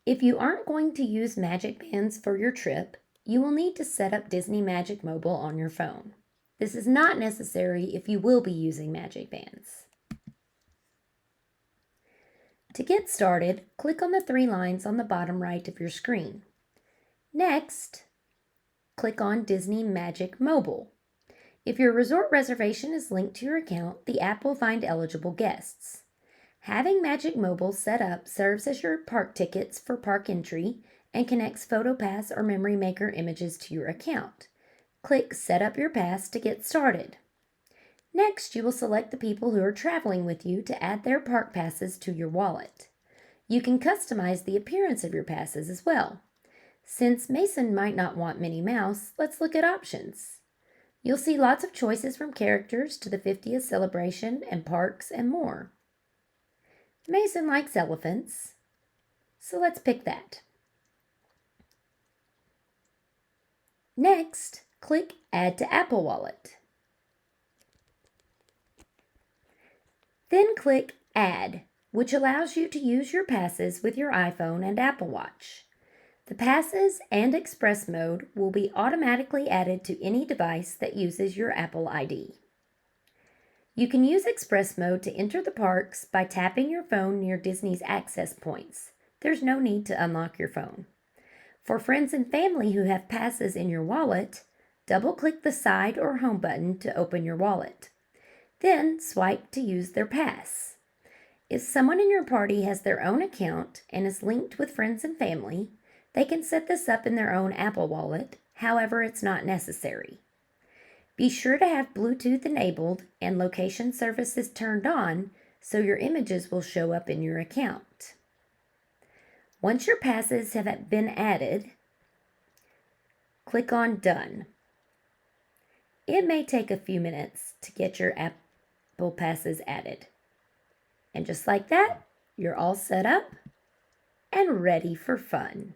If you aren't going to use Magic Bands for your trip, you will need to set up Disney Magic Mobile on your phone. This is not necessary if you will be using Magic Bands. To get started, click on the three lines on the bottom right of your screen. Next, click on Disney Magic Mobile. If your resort reservation is linked to your account, the app will find eligible guests. Having Magic Mobile set up serves as your park tickets for park entry and connects PhotoPass or Memory Maker images to your account. Click Set Up Your Pass to get started. Next, you will select the people who are traveling with you to add their park passes to your wallet. You can customize the appearance of your passes as well. Since Mason might not want Minnie Mouse, let's look at options. You'll see lots of choices from characters to the 50th celebration and parks and more. Mason likes elephants, so let's pick that. Next, click Add to Apple Wallet. Then click Add, which allows you to use your passes with your iPhone and Apple Watch. The passes and Express mode will be automatically added to any device that uses your Apple ID. You can use Express mode to enter the parks by tapping your phone near Disney's access points. There's no need to unlock your phone. For friends and family who have passes in your wallet, double-click the side or home button to open your wallet. Then swipe to use their pass. If someone in your party has their own account and is linked with friends and family, they can set this up in their own Apple Wallet, however, it's not necessary. Be sure to have Bluetooth enabled and location services turned on so your images will show up in your account. Once your passes have been added, click on Done. It may take a few minutes to get your Apple passes added. And just like that, you're all set up and ready for fun.